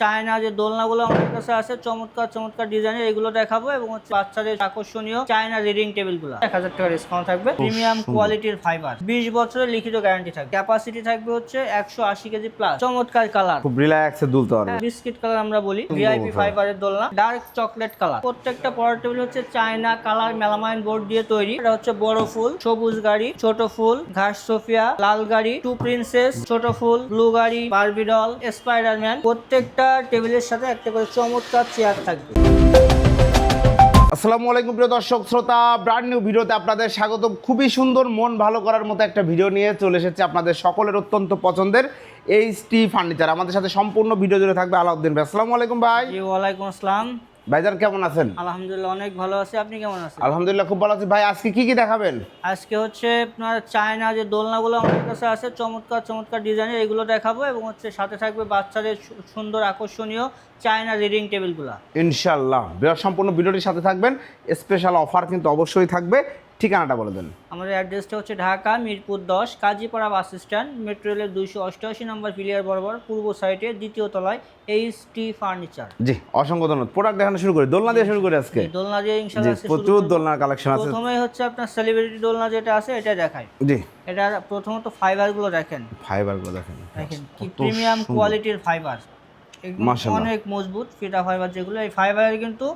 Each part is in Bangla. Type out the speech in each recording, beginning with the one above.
চায়না যে দোলনাগুলো আমাদের কাছে আছে চমৎকার চমৎকার ডিজাইনের, এগুলো দেখাবো এবং হচ্ছে বাচ্চাদের আকর্ষণীয় চায়না রিডিং টেবিলগুলো 1000 টাকা ডিসকাউন্ট থাকবে। প্রিমিয়াম কোয়ালিটির ফাইবার, 20 বছরের লিখিত গ্যারান্টি থাকবে। ক্যাপাসিটি থাকবে হচ্ছে 180 কেজি প্লাস। চমৎকার কালার, খুব রিল্যাক্সে দুলতে পারবে। বিস্কিট কালার আমরা বলি, ভিআইপি ফাইবারের দোলনা, ডার্ক চকলেট কালার। প্রত্যেকটা পড়ার টেবিল হচ্ছে চায়না কালার মেলামাইন বোর্ড দিয়ে তৈরি। এটা হচ্ছে বড় ফুল, সবুজ গাড়ি, ছোট ফুল, ঘাস সোফিয়া, লাল গাড়ি, টু প্রিন্সেস, ছোট ফুল, ব্লু গাড়ি, বারবি ডল, স্পাইডারম্যান। প্রত্যেকটা টেবিলের সাথে একটা করে চমৎকার চেয়ার থাকবে। আসসালামু আলাইকুম প্রিয় দর্শক শ্রোতা, ব্র্যান্ড নিউ ভিডিওতে আপনাদের স্বাগত। খুবই সুন্দর, মন ভালো করার মতো একটা ভিডিও নিয়ে চলে এসেছে আপনাদের সকলের অত্যন্ত পছন্দের এইচটি ফার্নিচার। আমাদের সাথে সম্পূর্ণ ভিডিও জুড়ে থাকবে আলাউদ্দিন ভাই। আসসালামু আলাইকুম ভাই। জি ওয়ালাইকুম আসসালাম। ভাইজান কেমন আছেন? আলহামদুলিল্লাহ অনেক ভালো আছি, আপনি কেমন আছেন? আলহামদুলিল্লাহ খুব ভালো আছি। ভাই আজকে কি দেখাবেন? আজকে হচ্ছে আপনার চায়না যে দোলনাগুলো আমাদের কাছে আছে চমৎকার চমৎকার ডিজাইনের, এগুলো দেখাবো এবং হচ্ছে সাথে থাকবে বাচ্চাদের সুন্দর আকর্ষণীয় চায়না রিডিং টেবিলগুলো ইনশাআল্লাহ বিরাট সম্পূর্ণ ভিডিওটির সাথে থাকবেন। স্পেশাল অফার কিন্তু অবশ্যই থাকবে। ঠিকানাটা বলে দেন। আমাদের অ্যাড্রেসটা হচ্ছে Dhaka Mirpur 10 Kazipara bus stand, metro রেলের 288 নম্বর পিলিয়ার বরাবর পূর্ব সাইডে দ্বিতীয় তলায় এইচটি ফার্নিচার। জি অসংখ্য ধন্যবাদ। প্রোডাক্ট দেখানো শুরু করি, দোলনা দিয়ে শুরু করি আজকে। দোলনা দিয়ে ইনশাআল্লাহ আজকে প্রচুর দোলনার কালেকশন আছে। প্রথমেই হচ্ছে আপনার সেলিব্রিটি দোলনা যেটা আছে এটা দেখাই। জি এটা প্রথমত ফাইবারগুলো দেখেন, ফাইবারগুলো দেখেন কি প্রিমিয়াম কোয়ালিটির ফাইবার, মাশাআল্লাহ অনেক মজবুত ফিটা ফাইবার যেগুলো। এই ফাইবারের কিন্তু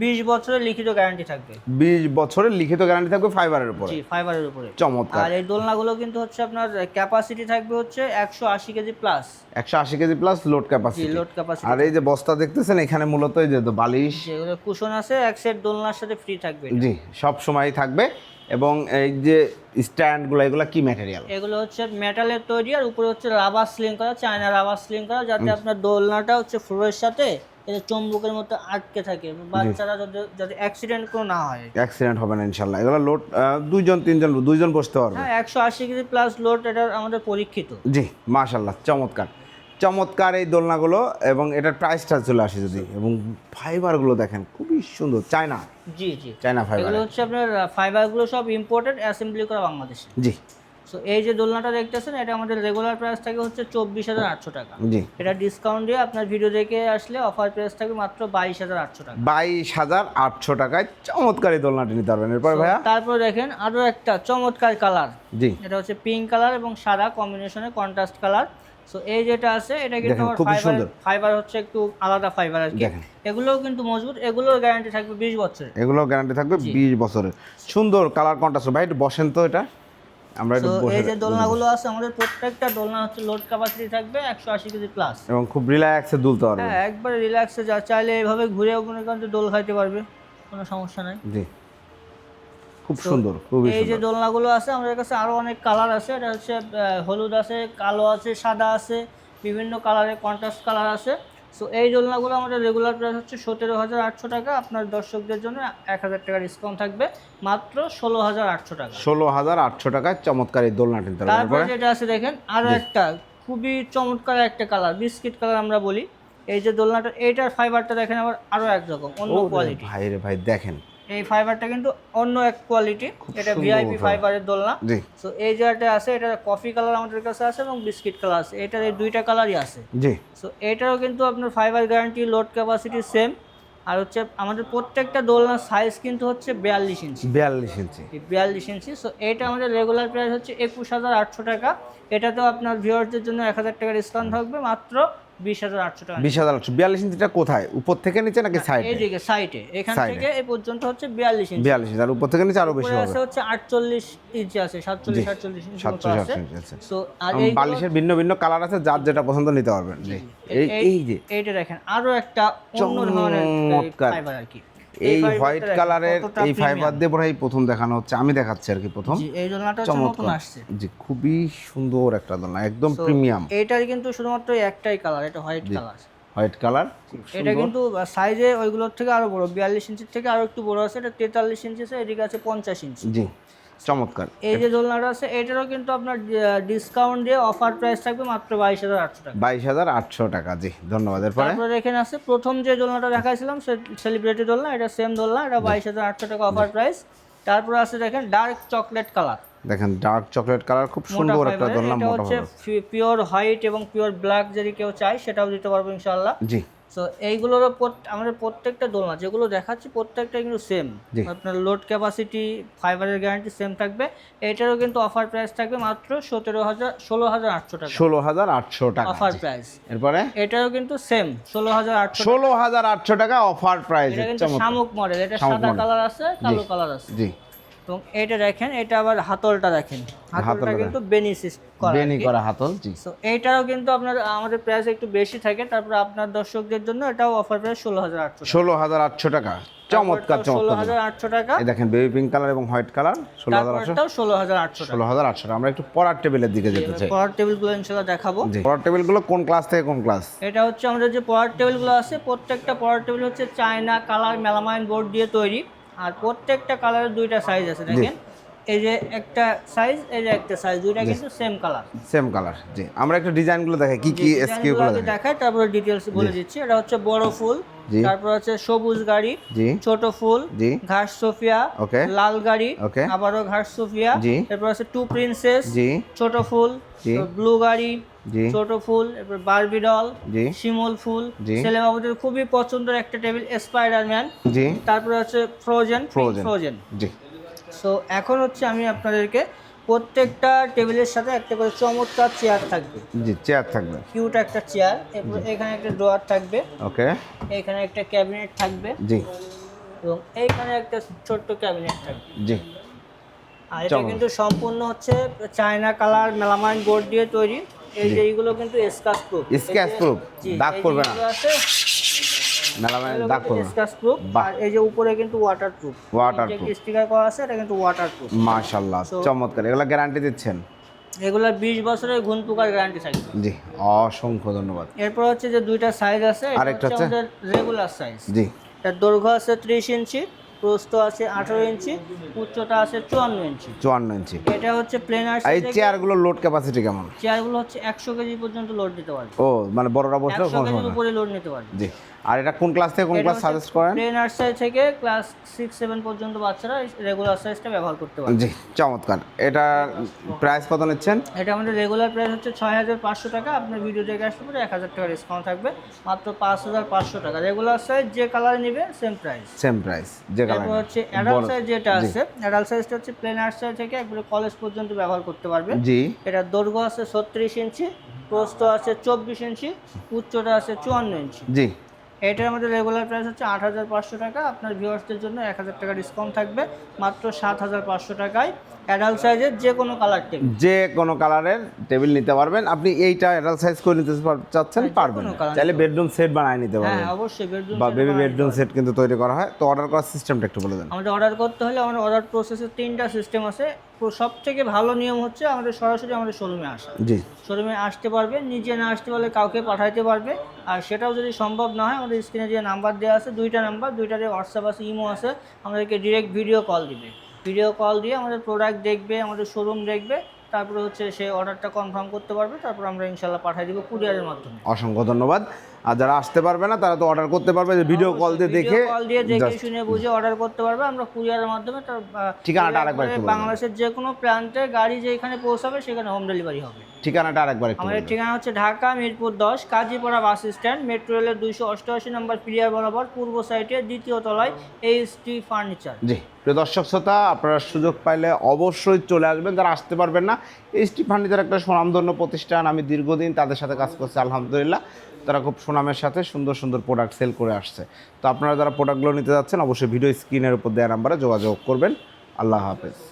20 বছরের লিখিত গ্যারান্টি থাকবে। 20 বছরের লিখিত গ্যারান্টি থাকবে ফাইবারের উপরে। জি ফাইবারের উপরে চমৎকার। আর এই দোলনাগুলো কিন্তু হচ্ছে আপনার ক্যাপাসিটি থাকবে হচ্ছে 180 KG plus. 180 KG plus load capacity. জি লোড ক্যাপাসিটি। আর এই যে বস্তা দেখতেছেন এখানে মূলত এই যে বালিশ, যেগুলো কুশন আছে এক সেট দোলনার সাথে ফ্রি থাকবে। জি সব সময় থাকবে। এবং এই যে স্ট্যান্ডগুলো এগুলো কি ম্যাটেরিয়াল? এগুলো হচ্ছে মেটালের তৈরি আর উপরে হচ্ছে রাবার স্লিং করা, চায়না রাবার স্লিং করা, যাতে আপনার দোলনাটা হচ্ছে ফ্লোরের সাথে এটা চুম্বকের মতো আটকে থাকে, বাচ্চারা যাতে অ্যাক্সিডেন্ট কোনো না হয়। অ্যাক্সিডেন্ট হবে না ইনশাআল্লাহ। এগুলো লোড 2-3 বসতে পারবে। হ্যাঁ 180 কেজি প্লাস লোড, এটা আমাদের পরীক্ষিত। জি মাশাআল্লাহ চমৎকার চমৎকার এই দোলনাগুলো। এবং এটার প্রাইসটা চলে আসে যদি, এবং ফাইবারগুলো দেখেন খুবই সুন্দর চায়না। জি জি চায়না ফাইবার। এগুলো হচ্ছে আপনার ফাইবারগুলো সব ইম্পোর্টেড, অ্যাসেম্বলি করা বাংলাদেশে। জি সো এই যে দোলনাটা দেখতেছেন এটা আমাদের রেগুলার প্রাইস থাকে হচ্ছে 24,800 টাকা। জি এটা ডিসকাউন্ট দিয়ে আপনার ভিডিও দেখে আসলে অফার প্রাইস থাকবে মাত্র 22,800 টাকা। 22,800 টাকায় চমৎকার এই দোলনাটি নিতে পারবেন। এরপর ভাইয়া তারপর দেখেন আরো একটা চমৎকার কালার। জি এটা হচ্ছে পিঙ্ক কালার এবং সাদা কম্বিনেশনে কন্ট্রাস্ট কালার। সো এই যেটা আছে এটা কিন্তু ফাইবার হচ্ছে একটু আলাদা ফাইবার আর কি। এগুলোও কিন্তু মজবুত, এগুলোর গ্যারান্টি থাকবে 20 বছরের। এগুলো গ্যারান্টি থাকবে 20 বছরের। সুন্দর কালার কন্ট্রাস্ট। ভাই একটু বসেন তো, এটা আমরা একটু বসে। এই যে দোলনাগুলো আছে আমাদের প্রত্যেকটা দোলনা হচ্ছে লোড ক্যাপাসিটি থাকবে 180 কেজি প্লাস এবং খুব রিল্যাক্সে দুলতে পারবে। হ্যাঁ একবারে রিল্যাক্সে যা চাইলে এইভাবে ঘুরে মনে করেন দোল খাইতে পারবে, কোনো সমস্যা নাই। জি খুব সুন্দর, খুবই এই যে সুন্দর। দোলনাগুলো আছে আমাদের কাছে আরো অনেক কালার আছে। এটা হচ্ছে হলুদ আছে, কালো আছে, সাদা আছে, বিভিন্ন কালারের কন্ট্রাস্ট কালার আছে। সো এই দোলনাগুলো আমাদের রেগুলার প্রাইস হচ্ছে 17,800 টাকা। আপনার দর্শকদের জন্য 1,000 টাকা ডিসকাউন্ট থাকবে মাত্র 16,800 টাকা। 16,800 টাকায় চমৎকার এই দোলনাটি। তারপরে যেটা আছে দেখেন আরো একটা খুবই চমৎকার একটা কালার, বিস্কিট কালার আমরা বলি। এই যে দোলনাটা এইটার ফাইবারটা দেখেন আবার আরো একরকম অন্য কোয়ালিটি। ভাই রে ভাই দেখেন এই ফাইবারটা কিন্তু অন্য এক কোয়ালিটি, এটা ভিআইপি ফাইবারের দোলনা। জি সো এই যেটা আছে এটা কফি কালার আমাদের কাছে আছে এবং বিস্কিট কালার আছে, এটার এই দুইটা কালারই আছে। জি সো এটারও কিন্তু আপনার fibre guarantee, load capacity same. আর হচ্ছে আমাদের প্রত্যেকটা দোলনার সাইজ কিন্তু হচ্ছে 42 ইঞ্চি। 42 ইঞ্চি। 42 ইঞ্চি। সো এটা আমাদের রেগুলার প্রাইস হচ্ছে 21,800 টাকা। এটাতেও আপনার ভিউয়ারদের জন্য 1,000 টাকা ডিসকাউন্ট থাকবে মাত্র 20,800 টাকা। 20,800। 42 ইঞ্চিটা কোথায়, উপর থেকে নিচে নাকি সাইডে? এইদিকে সাইডে, এখান থেকে এই পর্যন্ত হচ্ছে 42 ইঞ্চি। 42 ইঞ্চি। আর উপর থেকে নিচে আরো বেশি হবে। আছে হচ্ছে 48 ইঞ্চি আছে, 47-48 ইঞ্চি মতো আছে। সো আর এই বালিশের ভিন্ন ভিন্ন কালার আছে, যার যেটা পছন্দ নিতে পারবেন। জি এই যে এইটা দেখেন আরো একটা অন্য ধরনের ফাইবার আর কি। এই হোয়াইট কালারের এই ফাইবার দিয়ে পরে প্রথম দেখানো হচ্ছে, আমি দেখাচ্ছি আর কি প্রথম। জি এই দোলনাটা হচ্ছে নতুন আসছে। জি খুবই সুন্দর একটা দোলনা, একদম প্রিমিয়াম। এটার কিন্তু শুধুমাত্র একটাই কালার, এটা হোয়াইট কালার। White colour. এটা কিন্তু সাইজে ওইগুলোর থেকে আরো বড়, 42 ইঞ্চির থেকে আরো একটু বড় আছে। এটা 43 ইঞ্চি আছে, এদিকে আছে 50 ইঞ্চি। জি চমৎকার। এই যে দোলনাটা আছে এটারও কিন্তু আপনার ডিসকাউন্ট দিয়ে অফার প্রাইস থাকবে মাত্র 22,800 টাকা। 22,800 টাকা। জি ধন্যবাদ। তারপরে এখানে আছে প্রথম যে দোলনাটা দেখাইছিলাম সেলিব্রিটি দোলনা, এটা সেম দোলনা, এটা 22,800 টাকা অফার প্রাইস। তারপরে আছে দেখেন ডার্ক চকলেট কালার। দেখেন ডার্ক চকলেট কালার, খুব সুন্দর একটা দোলনা, এটা মোটা হচ্ছে ফাইবার। পিওর হোয়াইট এবং পিওর ব্ল্যাক যদি কেউ চায় সেটাও দিতে পারবো ইনশাআল্লাহ। জি। সো এইগুলোরও আমাদের প্রত্যেকটা দোলনা যেগুলো দেখাচ্ছি প্রত্যেকটা কিন্তু সেম, আপনার লোড ক্যাপাসিটি ফাইবারের গ্যারান্টি সেম থাকবে। এটারও কিন্তু অফার প্রাইস থাকবে মাত্র 16,800 টাকা। 16,800 টাকা অফার প্রাইস। এরপরে এটাও কিন্তু সেম 16,800 16,800 টাকা অফার প্রাইস। এটা কিন্তু শামুক মডেল, এটা সাদা কালার আছে, কালো কালার আছে। জি। এবং এটা দেখেন, এটা আবার হাতলটা দেখেন, হাতলটা কিন্তু বেনি করা হাতল। জি। সো এইটাও কিন্তু আপনার আমাদের প্রাইস একটু বেশি থাকে, তারপর আপনার দর্শকদের জন্য এটাও অফার প্রাইস 16,800 টাকা। চমৎকার চমৎকার 16,800 টাকা। এই দেখেন বেবি পিঙ্ক কালার এবং হোয়াইট কালার 16,800। 16,800 আমরা একটু পড়ার টেবিলের দিকে যেতে চাই। পড়ার টেবিলগুলো ইনশাআল্লাহ দেখাবো। জি। পড়ার টেবিলগুলো কোন ক্লাস থেকে কোন ক্লাস? এটা হচ্ছে আমাদের যে পড়ার টেবিলগুলো আছে প্রত্যেকটা পড়ার টেবিল হচ্ছে চায়না কালার মেলামাইন বোর্ড দিয়ে তৈরি, আর প্রত্যেকটা কালারের দুইটা সাইজ আছে। দেখেন এই যে একটা সাইজ, এই যে একটা সাইজ, দুইটা কিন্তু সেম কালার। Same colour. জি। আমরা একটু ডিজাইনগুলো দেখাই, কি কি এসকিউ গুলো দেখাই, তারপরে ডিটেইলস বলে দিচ্ছি। এটা হচ্ছে বড় ফুল, তারপর হচ্ছে সবুজ গাড়ি, ছোট ফুল, ঘাস সোফিয়া, লাল গাড়ি, আবারও ঘাস সোফিয়া, তারপর আছে টু প্রিন্সেস, ছোট ফুল, ব্লু গাড়ি, ছোট ফুল, এরপর বারবি ডল, শিমুল ফুল, ছেলে বাবুদের খুবই পছন্দের একটা টেবিল স্পাইডারম্যান, তারপর হচ্ছে ফ্রোজেন। জি। সো এখন হচ্ছে আমি আপনাদেরকে প্রত্যেকটা টেবিলের সাথে একটা করে চমৎকার চেয়ার থাকবে। জি, চেয়ার থাকবে, কিউট একটা চেয়ার। এরপর এখানে একটা ড্রয়ার থাকবে, ওকে, এখানে একটা ক্যাবিনেট থাকবে, জি, এবং এইখানে একটা ছোট্ট ক্যাবিনেট থাকবে, জি। আর এটা কিন্তু সম্পূর্ণ হচ্ছে চায়না কালার মেলামাইন বোর্ড দিয়ে তৈরি। এই যে এইগুলো কিন্তু স্ক্র্যাচ প্রুফ, দাগ পড়বে না, মেলামাইন দাগ পড়বে না, স্ক্র্যাচ প্রুফ। আর এই যে উপরে কিন্তু ওয়াটারপ্রুফ স্টিকার করা আছে, এটা কিন্তু ওয়াটারপ্রুফ। মাশাআল্লাহ, চমৎকার। এগুলা গ্যারান্টি দিচ্ছেন? এগুলা 20 বছরের গুণ পোকার গ্যারান্টি থাকবে। জি, অসংখ্য ধন্যবাদ। এরপর হচ্ছে যে দুইটা সাইজ আছে, এটা হচ্ছে আমাদের রেগুলার সাইজ। জি। এর দৈর্ঘ্য আছে 30 ইঞ্চি, প্রস্থ আছে 18 ইঞ্চি, উচ্চতা আছে 54 ইঞ্চি। 54 ইঞ্চি। এটা হচ্ছে প্লেনার। এই চেয়ারগুলো লোড ক্যাপাসিটি কেমন? চেয়ারগুলো হচ্ছে 100 কেজি পর্যন্ত লোড নিতে পারবে। ও, মানে বড়রা বসলে 100 কেজির উপরে লোড নিতে পারবে। জি। আর এটা কোন ক্লাস থেকে কোন ক্লাস সাজেস্ট করেন? প্লেনার সাইজ থেকে ক্লাস 6 7 পর্যন্ত বাচ্চারা রেগুলার সাইজটা ব্যবহার করতে পারবে। জি, চমৎকার। এটা প্রাইস কত নিচ্ছেন? এটা আমাদের রেগুলার প্রাইস হচ্ছে 6500 টাকা। আপনার ভিডিও দেখে আসলে পরে 1000 টাকা ডিসকাউন্ট থাকবে, মাত্র 5500 টাকা। রেগুলার সাইজ যে কালার নেবে সেম প্রাইস, যে কালার। এরপর হচ্ছে অ্যাডাল্ট সাইজ যেটা আছে, অ্যাডাল্ট সাইজটা হচ্ছে প্লেনার সাইজ থেকে একবারে কলেজ পর্যন্ত ব্যবহার করতে পারবে। জি। এটা দৈর্ঘ্য আছে 36 ইঞ্চি, প্রস্থ আছে 24 ইঞ্চি, উচ্চতা আছে 54 ইঞ্চি। জি। এটার আমাদের রেগুলার প্রাইস হচ্ছে 8500 টাকা। আপনার ভিউয়ার্সদের জন্য 1000 টাকা ডিসকাউন্ট থাকবে, মাত্র 7500 টাকায় অ্যাডাল্ট সাইজের যে কোনো কালার টেবিল, যে কোনো কালারের টেবিল নিতে পারবেন। আপনি এইটা অ্যাডাল্ট সাইজ করে নিতে চাচ্ছেন, পারবেন। চাইলে বেডরুম সেট বানায় নিতে পারবেন। হ্যাঁ, অবশ্যই বেডরুম বা বেবি বেডরুম সেট কিন্তু তৈরি করা হয়। তো অর্ডার করার সিস্টেমটা একটু বলে দেন। আমাদের অর্ডার করতে হলে আমাদের অর্ডার প্রসেসে 3টা সিস্টেম আছে। সবথেকে ভালো নিয়ম হচ্ছে আমাদের সরাসরি আমাদের শোরুমে আসা। জি। শোরুমে আসতে পারবে, নিজে না আসতে পারলে কাউকে পাঠাইতে পারবে। আর সেটাও যদি সম্ভব না হয়, আমাদের স্ক্রিনে যে নাম্বার দেওয়া আছে, দুইটা নাম্বার, দুইটাতে হোয়াটসঅ্যাপ আছে, ইমো আছে, আমাদেরকে ডিরেক্ট ভিডিও কল দিবে। ভিডিও কল দিয়ে আমাদের প্রোডাক্ট দেখবে, আমাদের শোরুম দেখবে, তারপরে হচ্ছে সে অর্ডারটা কনফার্ম করতে পারবে। তারপর আমরা ইনশাল্লাহ পাঠিয়ে দিব কুরিয়ারের মাধ্যমে। অসংখ্য ধন্যবাদ। আর যারা আসতে পারবে না তারা তো অর্ডার করতে পারবে, যে ভিডিও কল দিয়ে দেখে শুনে বুঝে অর্ডার করতে পারবে। আমরা কুরিয়ারের মাধ্যমে তার ঠিকানাটা আরেকবার একটু বলুন। বাংলাদেশের যে কোনো প্রান্তে গাড়ি যেখানে পৌঁছাবে সেখানে হোম ডেলিভারি হবে। ঠিকানাটা আরেকবার একটু বলুন। আমাদের ঠিকানা হচ্ছে Dhaka Mirpur 10 Kazipara bus stand, metro রেলের 288 নম্বর পিলিয়ার বরাবর পূর্ব সাইডে দ্বিতীয় তলায় এইচটি ফার্নিচার। জি। প্রিয় দর্শক শ্রোতা, আপনারা সুযোগ পাইলে অবশ্যই চলে আসবেন। যারা আসতে পারবেন না, এইচটি ফার্নিচার একটা সুনামধন্য প্রতিষ্ঠান। আমি দীর্ঘদিন তাদের সাথে কাজ করছি, আলহামদুলিল্লাহ। তারা খুব সুনামের সাথে সুন্দর সুন্দর প্রোডাক্ট সেল করে আসছে। তো আপনারা যারা প্রোডাক্টগুলো নিতে যাচ্ছেন, অবশ্যই ভিডিও স্ক্রিনের উপর দেওয়া নাম্বারে যোগাযোগ করবেন। আল্লাহ হাফেজ।